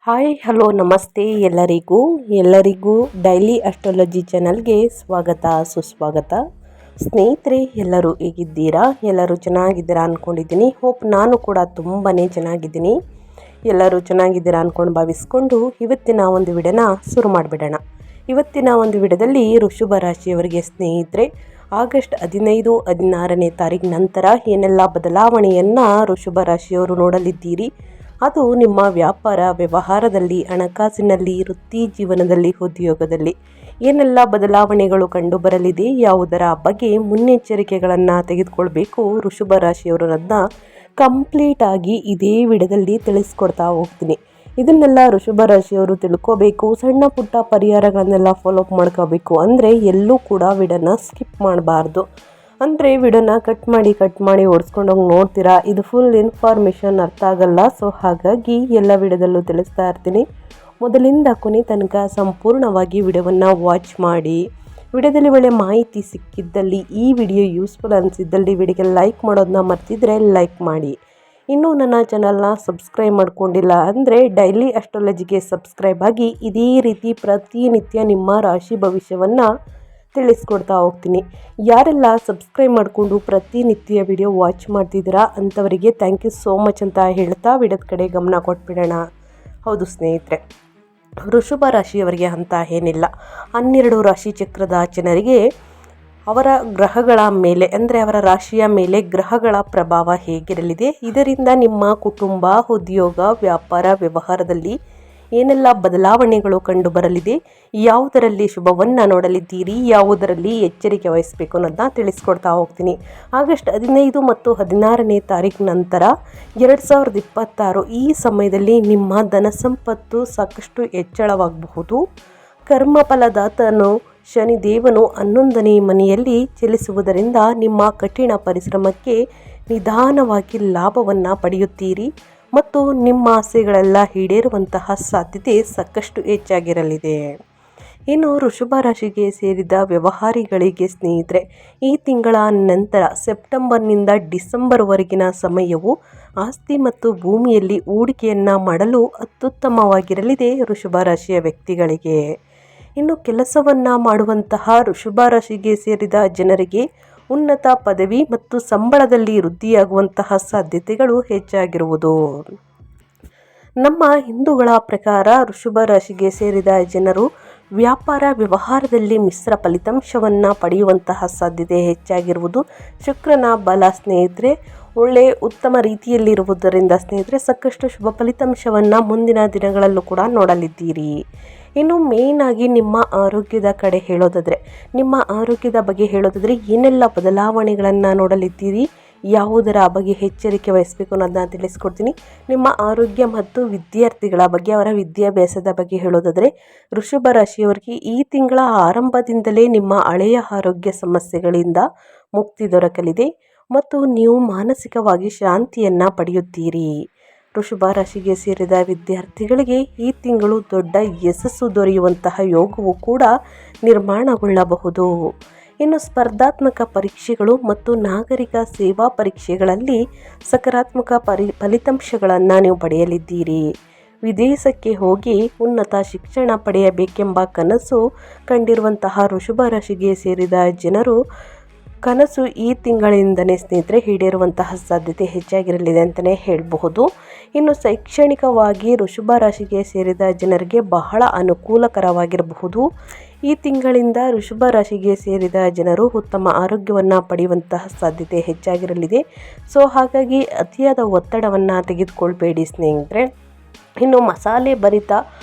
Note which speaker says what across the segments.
Speaker 1: Hi hello ನಮಸ್ತೆ ಎಲ್ಲರಿಗೂ daily astrology ಚಾನಲ್ಗೆ ಸ್ವಾಗತ ಸುಸ್ವಾಗತ. ಸ್ನೇಹಿತರೆ, ಎಲ್ಲರೂ ಹೇಗಿದ್ದೀರಾ? ಎಲ್ಲರೂ ಚೆನ್ನಾಗಿದ್ದೀರಾ ಅಂದ್ಕೊಂಡಿದ್ದೀನಿ. ಹೋಪ್ ನಾನು ಕೂಡ ತುಂಬಾ ಚೆನ್ನಾಗಿದ್ದೀನಿ. ಎಲ್ಲರೂ ಚೆನ್ನಾಗಿದ್ದೀರಾ ಅಂದ್ಕೊಂಡು ಭಾವಿಸ್ಕೊಂಡು ಇವತ್ತಿನ ಒಂದು ವಿಡಿಯೋನ ಶುರು ಮಾಡಿಬಿಡೋಣ. ಇವತ್ತಿನ ಒಂದು ವಿಡಿಯೋದಲ್ಲಿ ವೃಷಭ ರಾಶಿಯವರಿಗೆ ಸ್ನೇಹಿತರೆ ಆಗಸ್ಟ್ 15-16ನೇ ತಾರೀಕು ನಂತರ ಏನೆಲ್ಲ ಬದಲಾವಣೆಯನ್ನು ವೃಷಭ ರಾಶಿಯವರು ನೋಡಲಿದ್ದೀರಿ, ಅದು ನಿಮ್ಮ ವ್ಯಾಪಾರ ವ್ಯವಹಾರದಲ್ಲಿ, ಹಣಕಾಸಿನಲ್ಲಿ, ವೃತ್ತಿ ಜೀವನದಲ್ಲಿ, ಉದ್ಯೋಗದಲ್ಲಿ ಏನೆಲ್ಲ ಬದಲಾವಣೆಗಳು ಕಂಡು ಬರಲಿದೆ, ಯಾವುದರ ಬಗ್ಗೆ ಮುನ್ನೆಚ್ಚರಿಕೆಗಳನ್ನು ತೆಗೆದುಕೊಳ್ಬೇಕು ವೃಷಭ ರಾಶಿಯವರನ್ನ ಕಂಪ್ಲೀಟ್ ಆಗಿ ಇದೇ ವಿಡಿಯೋದಲ್ಲಿ ತಿಳಿಸ್ಕೊಡ್ತಾ ಹೋಗ್ತೀನಿ. ಇದನ್ನೆಲ್ಲ ವೃಷಭ ರಾಶಿಯವರು ತಿಳ್ಕೋಬೇಕು. ಸಣ್ಣ ಪುಟ್ಟ ಪರಿಹಾರಗಳನ್ನೆಲ್ಲ ಫಾಲೋಅಪ್ ಮಾಡ್ಕೋಬೇಕು. ಅಂದರೆ ಎಲ್ಲೂ ಕೂಡ ವಿಡಿಯೋನ ಸ್ಕಿಪ್ ಮಾಡಬಾರ್ದು. ಅಂದರೆ ವಿಡಿಯೋನ ಕಟ್ ಮಾಡಿ ಓಡಿಸ್ಕೊಂಡೋಗಿ ನೋಡ್ತೀರಾ, ಇದು ಫುಲ್ ಇನ್ಫಾರ್ಮೇಷನ್ ಅರ್ಥ ಆಗಲ್ಲ. ಸೊ ಹಾಗಾಗಿ ಎಲ್ಲ ವಿಡಿಯೋದಲ್ಲೂ ತಿಳಿಸ್ತಾ ಇರ್ತೀನಿ. ಮೊದಲಿಂದ ಕೊನೆ ತನಕ ಸಂಪೂರ್ಣವಾಗಿ ವಿಡಿಯೋವನ್ನು ವಾಚ್ ಮಾಡಿ. ವಿಡಿಯೋದಲ್ಲಿ ಒಳ್ಳೆ ಮಾಹಿತಿ ಸಿಕ್ಕಿದ್ದಲ್ಲಿ, ಈ ವಿಡಿಯೋ ಯೂಸ್ಫುಲ್ ಅನಿಸಿದ್ದಲ್ಲಿ ವಿಡಿಯೋಗೆ ಲೈಕ್ ಮಾಡೋದನ್ನ ಮರ್ತಿದ್ರೆ ಲೈಕ್ ಮಾಡಿ. ಇನ್ನೂ ನನ್ನ ಚಾನಲ್ನ ಸಬ್ಸ್ಕ್ರೈಬ್ ಮಾಡ್ಕೊಂಡಿಲ್ಲ ಅಂದರೆ ಡೈಲಿ ಅಸ್ಟ್ರಾಲಜಿಗೆ ಸಬ್ಸ್ಕ್ರೈಬ್ ಆಗಿ ಇದೇ ರೀತಿ ಪ್ರತಿನಿತ್ಯ ನಿಮ್ಮ ರಾಶಿ ಭವಿಷ್ಯವನ್ನು ತಿಳಿಸ್ಕೊಡ್ತಾ ಹೋಗ್ತೀನಿ. ಯಾರೆಲ್ಲ ಸಬ್ಸ್ಕ್ರೈಬ್ ಮಾಡಿಕೊಂಡು ಪ್ರತಿನಿತ್ಯ ವಿಡಿಯೋ ವಾಚ್ ಮಾಡ್ತಿದ್ದೀರಾ ಅಂಥವರಿಗೆ ಥ್ಯಾಂಕ್ ಯು ಸೋ ಮಚ್ ಅಂತ ಹೇಳ್ತಾ ವಿಡಿಯೋದ ಕಡೆ ಗಮನ ಕೊಟ್ಬಿಡೋಣ. ಹೌದು ಸ್ನೇಹಿತರೆ, ವೃಷಭ ರಾಶಿಯವರಿಗೆ ಅಂತ ಏನಿಲ್ಲ. 12 ರಾಶಿ ಚಕ್ರದ ಜನರಿಗೆ ಅವರ ಗ್ರಹಗಳ ಮೇಲೆ, ಅಂದರೆ ಅವರ ರಾಶಿಯ ಮೇಲೆ ಗ್ರಹಗಳ ಪ್ರಭಾವ ಹೇಗಿರಲಿದೆ, ಇದರಿಂದ ನಿಮ್ಮ ಕುಟುಂಬ, ಉದ್ಯೋಗ, ವ್ಯಾಪಾರ ವ್ಯವಹಾರದಲ್ಲಿ ಏನೆಲ್ಲ ಬದಲಾವಣೆಗಳು ಕಂಡು ಬರಲಿದೆ, ಯಾವುದರಲ್ಲಿ ಶುಭವನ್ನು ನೋಡಲಿದ್ದೀರಿ, ಯಾವುದರಲ್ಲಿ ಎಚ್ಚರಿಕೆ ವಹಿಸಬೇಕು ಅನ್ನೋದನ್ನ ತಿಳಿಸ್ಕೊಡ್ತಾ ಹೋಗ್ತೀನಿ. ಆಗಸ್ಟ್ 15 ಮತ್ತು 16ನೇ ತಾರೀಕು ನಂತರ 2026 ಈ ಸಮಯದಲ್ಲಿ ನಿಮ್ಮ ಧನ ಸಂಪತ್ತು ಸಾಕಷ್ಟು ಹೆಚ್ಚಳವಾಗಬಹುದು. ಕರ್ಮಫಲದಾತನು ಶನಿದೇವನು 11ನೇ ಮನೆಯಲ್ಲಿ ಚಲಿಸುವುದರಿಂದ ನಿಮ್ಮ ಕಠಿಣ ಪರಿಶ್ರಮಕ್ಕೆ ನಿಧಾನವಾಗಿ ಲಾಭವನ್ನು ಪಡೆಯುತ್ತೀರಿ ಮತ್ತು ನಿಮ್ಮ ಆಸೆಗಳೆಲ್ಲ ಈಡೇರುವಂತಹ ಸಾಧ್ಯತೆ ಸಾಕಷ್ಟು ಹೆಚ್ಚಾಗಿರಲಿದೆ. ಇನ್ನು ವೃಷಭ ರಾಶಿಗೆ ಸೇರಿದ ವ್ಯವಹಾರಿಗಳಿಗೆ ಸ್ನೇಹಿತರೆ, ಈ ತಿಂಗಳ ನಂತರ ಸೆಪ್ಟೆಂಬರ್ನಿಂದ ಡಿಸೆಂಬರ್ವರೆಗಿನ ಸಮಯವು ಆಸ್ತಿ ಮತ್ತು ಭೂಮಿಯಲ್ಲಿ ಹೂಡಿಕೆಯನ್ನು ಮಾಡಲು ಅತ್ಯುತ್ತಮವಾಗಿರಲಿದೆ ವೃಷಭ ರಾಶಿಯ ವ್ಯಕ್ತಿಗಳಿಗೆ. ಇನ್ನು ಕೆಲಸವನ್ನು ಮಾಡುವಂತಹ ವೃಷಭ ರಾಶಿಗೆ ಸೇರಿದ ಜನರಿಗೆ ಉನ್ನತ ಪದವಿ ಮತ್ತು ಸಂಬಳದಲ್ಲಿ ವೃದ್ಧಿಯಾಗುವಂತಹ ಸಾಧ್ಯತೆಗಳು ಹೆಚ್ಚಾಗಿರುವುದು. ನಮ್ಮ ಹಿಂದೂಗಳ ಪ್ರಕಾರ ವೃಷಭ ರಾಶಿಗೆ ಸೇರಿದ ಜನರು ವ್ಯಾಪಾರ ವ್ಯವಹಾರದಲ್ಲಿ ಮಿಶ್ರ ಫಲಿತಾಂಶವನ್ನು ಪಡೆಯುವಂತಹ ಸಾಧ್ಯತೆ ಹೆಚ್ಚಾಗಿರುವುದು. ಶುಕ್ರನ ಬಲ ಸ್ನೇಹಿತರೆ ಒಳ್ಳೆ ಉತ್ತಮ ರೀತಿಯಲ್ಲಿರುವುದರಿಂದ ಸ್ನೇಹಿತರೆ ಸಾಕಷ್ಟು ಶುಭ ಫಲಿತಾಂಶವನ್ನು ಮುಂದಿನ ದಿನಗಳಲ್ಲೂ ಕೂಡ ನೋಡಲಿದ್ದೀರಿ. ಇನ್ನು ಮೇಯ್ನ್ ಆಗಿ ನಿಮ್ಮ ಆರೋಗ್ಯದ ಕಡೆ ಹೇಳೋದಾದರೆ, ನಿಮ್ಮ ಆರೋಗ್ಯದ ಬಗ್ಗೆ ಹೇಳೋದಾದರೆ ಏನೆಲ್ಲ ಬದಲಾವಣೆಗಳನ್ನು ನೋಡಲಿದ್ದೀರಿ, ಯಾವುದರ ಬಗ್ಗೆ ಎಚ್ಚರಿಕೆ ವಹಿಸಬೇಕು ಅನ್ನೋದನ್ನ ತಿಳಿಸ್ಕೊಡ್ತೀನಿ. ನಿಮ್ಮ ಆರೋಗ್ಯ ಮತ್ತು ವಿದ್ಯಾರ್ಥಿಗಳ ಬಗ್ಗೆ, ಅವರ ವಿದ್ಯಾಭ್ಯಾಸದ ಬಗ್ಗೆ ಹೇಳೋದಾದರೆ, ವೃಷಭ ರಾಶಿಯವರಿಗೆ ಈ ತಿಂಗಳ ಆರಂಭದಿಂದಲೇ ನಿಮ್ಮ ಹಳೆಯ ಆರೋಗ್ಯ ಸಮಸ್ಯೆಗಳಿಂದ ಮುಕ್ತಿ ದೊರಕಲಿದೆ ಮತ್ತು ನೀವು ಮಾನಸಿಕವಾಗಿ ಶಾಂತಿಯನ್ನು ಪಡೆಯುತ್ತೀರಿ. ವೃಷಭ ರಾಶಿಗೆ ಸೇರಿದ ವಿದ್ಯಾರ್ಥಿಗಳಿಗೆ ಈ ತಿಂಗಳು ದೊಡ್ಡ ಯಶಸ್ಸು ದೊರೆಯುವಂತಹ ಯೋಗವು ಕೂಡ ನಿರ್ಮಾಣಗೊಳ್ಳಬಹುದು. ಇನ್ನು ಸ್ಪರ್ಧಾತ್ಮಕ ಪರೀಕ್ಷೆಗಳು ಮತ್ತು ನಾಗರಿಕ ಸೇವಾ ಪರೀಕ್ಷೆಗಳಲ್ಲಿ ಸಕಾರಾತ್ಮಕ ಫಲಿತಾಂಶಗಳನ್ನು ನೀವು ಪಡೆಯಲಿದ್ದೀರಿ. ವಿದೇಶಕ್ಕೆ ಹೋಗಿ ಉನ್ನತ ಶಿಕ್ಷಣ ಪಡೆಯಬೇಕೆಂಬ ಕನಸು ಕಂಡಿರುವಂತಹ ವೃಷಭ ರಾಶಿಗೆ ಸೇರಿದ ಜನರು ಕನಸು ಈ ತಿಂಗಳಿಂದನೇ ಸ್ನೇಹಿತರೆ ಈಡೇರುವಂತಹ ಸಾಧ್ಯತೆ ಹೆಚ್ಚಾಗಿರಲಿದೆ ಅಂತಲೇ ಹೇಳಬಹುದು. ಇನ್ನು ಶೈಕ್ಷಣಿಕವಾಗಿ ವೃಷಭ ರಾಶಿಗೆ ಸೇರಿದ ಜನರಿಗೆ ಬಹಳ ಅನುಕೂಲಕರವಾಗಿರಬಹುದು. ಈ ತಿಂಗಳಿಂದ ವೃಷಭ ರಾಶಿಗೆ ಸೇರಿದ ಜನರು ಉತ್ತಮ ಆರೋಗ್ಯವನ್ನು ಪಡೆಯುವಂತಹ ಸಾಧ್ಯತೆ ಹೆಚ್ಚಾಗಿರಲಿದೆ. ಸೊ ಹಾಗಾಗಿ ಅತಿಯಾದ ಒತ್ತಡವನ್ನು ತೆಗೆದುಕೊಳ್ಬೇಡಿ ಸ್ನೇಹಿತರೆ. ಇನ್ನು ಮಸಾಲೆ ಭರಿತ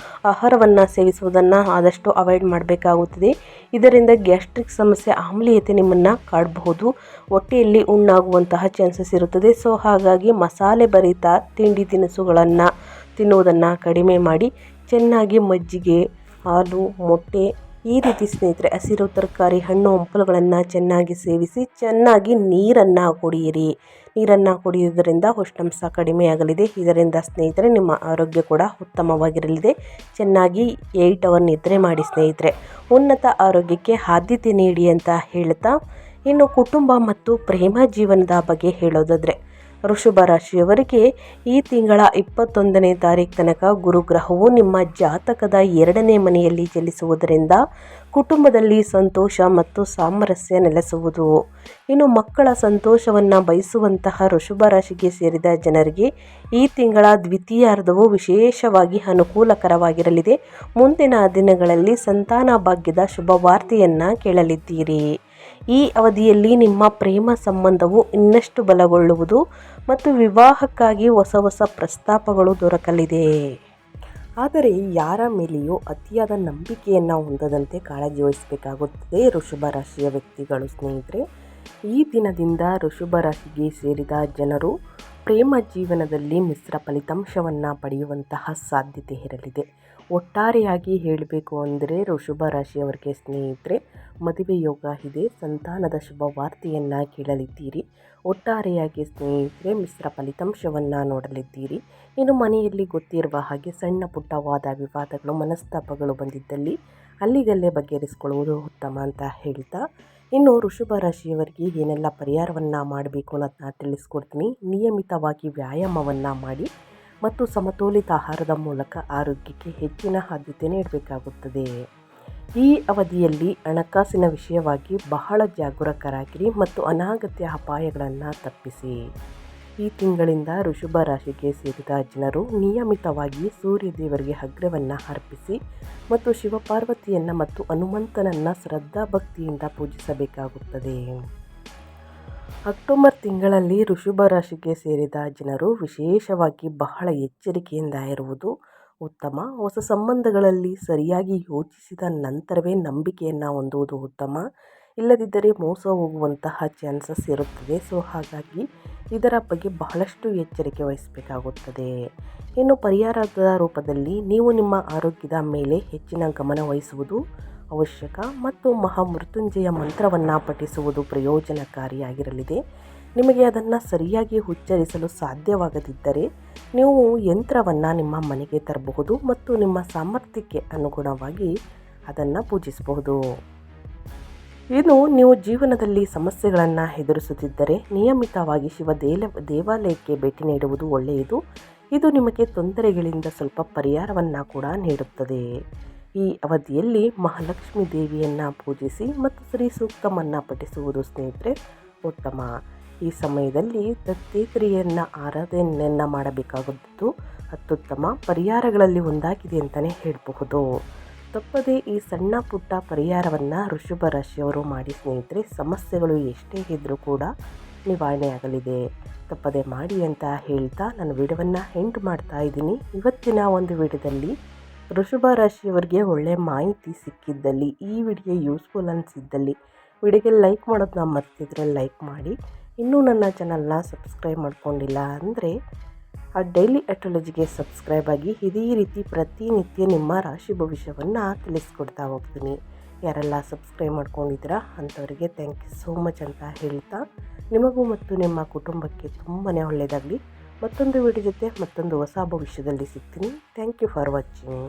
Speaker 1: ಆಹಾರವನ್ನು ಸೇವಿಸುವುದನ್ನು ಆದಷ್ಟು ಅವಾಯ್ಡ್ ಮಾಡಬೇಕಾಗುತ್ತದೆ. ಇದರಿಂದ ಗ್ಯಾಸ್ಟ್ರಿಕ್ ಸಮಸ್ಯೆ, ಆಮ್ಲೀಯತೆ ನಿಮ್ಮನ್ನು ಕಾಡಬಹುದು, ಹೊಟ್ಟೆಯಲ್ಲಿ ಹುಣ್ಣಾಗುವಂತಹ ಚಾನ್ಸಸ್ ಇರುತ್ತದೆ. ಸೊ ಹಾಗಾಗಿ ಮಸಾಲೆ ಭರಿತ ತಿಂಡಿ ತಿನಿಸುಗಳನ್ನು ತಿನ್ನುವುದನ್ನು ಕಡಿಮೆ ಮಾಡಿ ಚೆನ್ನಾಗಿ ಮಜ್ಜಿಗೆ, ಹಾಲು, ಮೊಟ್ಟೆ ಈ ರೀತಿ ಸ್ನೇಹಿತರೆ ಹಸಿರು ತರಕಾರಿ, ಹಣ್ಣು ಹಂಪಲುಗಳನ್ನು ಚೆನ್ನಾಗಿ ಸೇವಿಸಿ ಚೆನ್ನಾಗಿ ನೀರನ್ನು ಕುಡಿಯಿರಿ. ನೀರನ್ನು ಕುಡಿಯುವುದರಿಂದ ಉಷ್ಣಾಂಶ ಕಡಿಮೆಯಾಗಲಿದೆ. ಇದರಿಂದ ಸ್ನೇಹಿತರೆ ನಿಮ್ಮ ಆರೋಗ್ಯ ಕೂಡ ಉತ್ತಮವಾಗಿರಲಿದೆ. ಚೆನ್ನಾಗಿ 8 ಅವರ್ ನಿದ್ರೆ ಮಾಡಿ ಸ್ನೇಹಿತರೆ. ಉನ್ನತ ಆರೋಗ್ಯಕ್ಕೆ ಆದ್ಯತೆ ನೀಡಿ ಅಂತ ಹೇಳ್ತಾ, ಇನ್ನು ಕುಟುಂಬ ಮತ್ತು ಪ್ರೇಮ ಜೀವನದ ಬಗ್ಗೆ ಹೇಳೋದಾದರೆ, ವೃಷಭ ರಾಶಿಯವರಿಗೆ ಈ ತಿಂಗಳ 21ನೇ ತಾರೀಕು ತನಕ ಗುರುಗ್ರಹವು ನಿಮ್ಮ ಜಾತಕದ 2ನೇ ಮನೆಯಲ್ಲಿ ಚಲಿಸುವುದರಿಂದ ಕುಟುಂಬದಲ್ಲಿ ಸಂತೋಷ ಮತ್ತು ಸಾಮರಸ್ಯ ನೆಲೆಸುವುದು. ಇನ್ನು ಮಕ್ಕಳ ಸಂತೋಷವನ್ನು ಬಯಸುವಂತಹ ವೃಷಭ ರಾಶಿಗೆ ಸೇರಿದ ಜನರಿಗೆ ಈ ತಿಂಗಳ ದ್ವಿತೀಯಾರ್ಧವು ವಿಶೇಷವಾಗಿ ಅನುಕೂಲಕರವಾಗಿರಲಿದೆ. ಮುಂದಿನ ದಿನಗಳಲ್ಲಿ ಸಂತಾನ ಭಾಗ್ಯದ ಶುಭ ವಾರ್ತೆಯನ್ನು ಕೇಳಲಿದ್ದೀರಿ. ಈ ಅವಧಿಯಲ್ಲಿ ನಿಮ್ಮ ಪ್ರೇಮ ಸಂಬಂಧವು ಇನ್ನಷ್ಟು ಬಲಗೊಳ್ಳುವುದು ಮತ್ತು ವಿವಾಹಕ್ಕಾಗಿ ಹೊಸ ಪ್ರಸ್ತಾಪಗಳು ದೊರಕಲಿದೆ. ಆದರೆ ಯಾರ ಮೇಲೆಯೂ ಅತಿಯಾದ ನಂಬಿಕೆಯನ್ನು ಹೊಂದದಂತೆ ಕಾಳಜಿ ವಹಿಸಬೇಕಾಗುತ್ತದೆ ವೃಷಭ ರಾಶಿಯ ವ್ಯಕ್ತಿಗಳು. ಸ್ನೇಹಿತರೆ, ಈ ದಿನದಿಂದ ವೃಷಭ ರಾಶಿಗೆ ಸೇರಿದ ಜನರು ಪ್ರೇಮ ಜೀವನದಲ್ಲಿ ಮಿಶ್ರ ಫಲಿತಾಂಶವನ್ನು ಪಡೆಯುವಂತಹ ಸಾಧ್ಯತೆ ಇರಲಿದೆ. ಒಟ್ಟಾರೆಯಾಗಿ ಹೇಳಬೇಕು ಅಂದರೆ ವೃಷಭ ರಾಶಿಯವರಿಗೆ ಸ್ನೇಹಿತರೆ ಮದುವೆ ಯೋಗ ಇದೆ, ಸಂತಾನದ ಶುಭ ವಾರ್ತೆಯನ್ನು ಕೇಳಲಿದ್ದೀರಿ. ಒಟ್ಟಾರೆಯಾಗಿ ಸ್ನೇಹಿತರೆ ಮಿಶ್ರ ಫಲಿತಾಂಶವನ್ನು ನೋಡಲಿದ್ದೀರಿ. ಇನ್ನು ಮನೆಯಲ್ಲಿ ಗೊತ್ತಿರುವ ಹಾಗೆ ಸಣ್ಣ ಪುಟ್ಟವಾದ ವಿವಾದಗಳು ಮನಸ್ತಾಪಗಳು ಬಂದಿದ್ದಲ್ಲಿ ಅಲ್ಲಿಗಲ್ಲೇ ಬಗೆಹರಿಸಿಕೊಳ್ಳುವುದು ಉತ್ತಮ ಅಂತ ಹೇಳ್ತಾ, ಇನ್ನು ವೃಷಭ ರಾಶಿಯವರಿಗೆ ಏನೆಲ್ಲ ಪರಿಹಾರವನ್ನು ಮಾಡಬೇಕು ಅನ್ನೋದನ್ನ ತಿಳಿಸ್ಕೊಡ್ತೀನಿ. ನಿಯಮಿತವಾಗಿ ವ್ಯಾಯಾಮವನ್ನು ಮಾಡಿ ಮತ್ತು ಸಮತೋಲಿತ ಆಹಾರದ ಮೂಲಕ ಆರೋಗ್ಯಕ್ಕೆ ಹೆಚ್ಚಿನ ಆದ್ಯತೆ ನೀಡಬೇಕಾಗುತ್ತದೆ. ಈ ಅವಧಿಯಲ್ಲಿ ಹಣಕಾಸಿನ ವಿಷಯವಾಗಿ ಬಹಳ ಜಾಗರೂಕರಾಗಿರಿ ಮತ್ತು ಅನಗತ್ಯ ಅಪಾಯಗಳನ್ನು ತಪ್ಪಿಸಿ. ಈ ತಿಂಗಳಿಂದ ವೃಷಭ ರಾಶಿಗೆ ಸೇರಿದ ಜನರು ನಿಯಮಿತವಾಗಿ ಸೂರ್ಯ ದೇವರಿಗೆ ಅಗ್ರವನ್ನು ಅರ್ಪಿಸಿ ಮತ್ತು ಶಿವಪಾರ್ವತಿಯನ್ನು ಮತ್ತು ಹನುಮಂತನನ್ನು ಶ್ರದ್ಧಾ ಭಕ್ತಿಯಿಂದ ಪೂಜಿಸಬೇಕಾಗುತ್ತದೆ. ಅಕ್ಟೋಬರ್ ತಿಂಗಳಲ್ಲಿ ವೃಷಭ ರಾಶಿಗೆ ಸೇರಿದ ಜನರು ವಿಶೇಷವಾಗಿ ಬಹಳ ಎಚ್ಚರಿಕೆಯಿಂದ ಇರುವುದು ಉತ್ತಮ. ಹೊಸ ಸಂಬಂಧಗಳಲ್ಲಿ ಸರಿಯಾಗಿ ಯೋಚಿಸಿದ ನಂತರವೇ ನಂಬಿಕೆಯನ್ನು ಹೊಂದುವುದು ಉತ್ತಮ. ಇಲ್ಲದಿದ್ದರೆ ಮೋಸ ಹೋಗುವಂತಹ ಚಾನ್ಸಸ್ ಇರುತ್ತದೆ. ಹಾಗಾಗಿ ಇದರ ಬಗ್ಗೆ ಬಹಳಷ್ಟು ಎಚ್ಚರಿಕೆ ವಹಿಸಬೇಕಾಗುತ್ತದೆ. ಇನ್ನು ಪರಿಹಾರದ ರೂಪದಲ್ಲಿ ನೀವು ನಿಮ್ಮ ಆರೋಗ್ಯದ ಮೇಲೆ ಹೆಚ್ಚಿನ ಗಮನ ವಹಿಸುವುದು ಅವಶ್ಯಕ ಮತ್ತು ಮಹಾಮೃತ್ಯುಂಜಯ ಮಂತ್ರವನ್ನು ಪಠಿಸುವುದು ಪ್ರಯೋಜನಕಾರಿಯಾಗಿರಲಿದೆ. ನಿಮಗೆ ಅದನ್ನು ಸರಿಯಾಗಿ ಉಚ್ಚರಿಸಲು ಸಾಧ್ಯವಾಗದಿದ್ದರೆ ನೀವು ಯಂತ್ರವನ್ನು ನಿಮ್ಮ ಮನೆಗೆ ತರಬಹುದು ಮತ್ತು ನಿಮ್ಮ ಸಾಮರ್ಥ್ಯಕ್ಕೆ ಅನುಗುಣವಾಗಿ ಅದನ್ನು ಪೂಜಿಸಬಹುದು. ಇನ್ನು ನೀವು ಜೀವನದಲ್ಲಿ ಸಮಸ್ಯೆಗಳನ್ನು ಎದುರಿಸುತ್ತಿದ್ದರೆ ನಿಯಮಿತವಾಗಿ ದೇವಾಲಯಕ್ಕೆ ಭೇಟಿ ನೀಡುವುದು ಒಳ್ಳೆಯದು. ಇದು ನಿಮಗೆ ತೊಂದರೆಗಳಿಂದ ಸ್ವಲ್ಪ ಪರಿಹಾರವನ್ನು ಕೂಡ ನೀಡುತ್ತದೆ. ಈ ಅವಧಿಯಲ್ಲಿ ಮಹಾಲಕ್ಷ್ಮೀ ದೇವಿಯನ್ನು ಪೂಜಿಸಿ ಮತ್ತು ಶ್ರೀ ಸೂಕ್ತವನ್ನು ಪಠಿಸುವುದು ಸ್ನೇಹಿತರೆ ಉತ್ತಮ. ಈ ಸಮಯದಲ್ಲಿ ದತ್ತಾತ್ರೇಯನ ಆರಾಧನೆಯನ್ನು ಮಾಡಬೇಕಾಗುವುದು ಅತ್ಯುತ್ತಮ ಪರಿಹಾರಗಳಲ್ಲಿ ಒಂದಾಗಿದೆ ಅಂತಲೇ ಹೇಳಬಹುದು. ತಪ್ಪದೇ ಈ ಸಣ್ಣ ಪುಟ್ಟ ಪರಿಹಾರವನ್ನು ವೃಷಭ ರಾಶಿಯವರು ಮಾಡಿ ಸ್ನೇಹಿತರೆ, ಸಮಸ್ಯೆಗಳು ಎಷ್ಟೇ ಇದ್ದರೂ ಕೂಡ ನಿವಾರಣೆಯಾಗಲಿದೆ. ತಪ್ಪದೇ ಮಾಡಿ ಅಂತ ಹೇಳ್ತಾ ನಾನು ವಿಡಿಯೋವನ್ನು ಎಂಡ್ ಮಾಡ್ತಾ ಇದ್ದೀನಿ. ಇವತ್ತಿನ ಒಂದು ವಿಡಿಯೋದಲ್ಲಿ ವೃಷಭ ರಾಶಿಯವರಿಗೆ ಒಳ್ಳೆಯ ಮಾಹಿತಿ ಸಿಕ್ಕಿದ್ದಲ್ಲಿ, ಈ ವಿಡಿಯೋ ಯೂಸ್ಫುಲ್ ಅನಿಸಿದ್ದಲ್ಲಿ ವಿಡಿಯೋಗೆ ಲೈಕ್ ಮಾಡೋದನ್ನ ಮರ್ತಿದ್ರೆ ಲೈಕ್ ಮಾಡಿ. ಇನ್ನೂ ನನ್ನ ಚಾನಲ್ನ ಸಬ್ಸ್ಕ್ರೈಬ್ ಮಾಡ್ಕೊಂಡಿಲ್ಲ ಅಂದರೆ ಆ ಡೈಲಿ ಅಸ್ಟ್ರಾಲಜಿಗೆ ಸಬ್ಸ್ಕ್ರೈಬ್ ಆಗಿ ಇದೇ ರೀತಿ ಪ್ರತಿನಿತ್ಯ ನಿಮ್ಮ ರಾಶಿ ಭವಿಷ್ಯವನ್ನು ತಿಳಿಸ್ಕೊಡ್ತಾ ಹೋಗ್ತೀನಿ. ಯಾರೆಲ್ಲ ಸಬ್ಸ್ಕ್ರೈಬ್ ಮಾಡ್ಕೊಂಡಿದ್ದೀರಾ ಅಂಥವರಿಗೆ ಥ್ಯಾಂಕ್ ಯು ಸೋ ಮಚ್ ಅಂತ ಹೇಳ್ತಾ, ನಿಮಗೂ ಮತ್ತು ನಿಮ್ಮ ಕುಟುಂಬಕ್ಕೆ ತುಂಬಾ ಒಳ್ಳೆಯದಾಗಲಿ. ಮತ್ತೊಂದು ವಿಡಿಯೋ ಜೊತೆ ಮತ್ತೊಂದು ಹೊಸ ಭವಿಷ್ಯದಲ್ಲಿ ಸಿಗ್ತೀನಿ. Thank you for watching.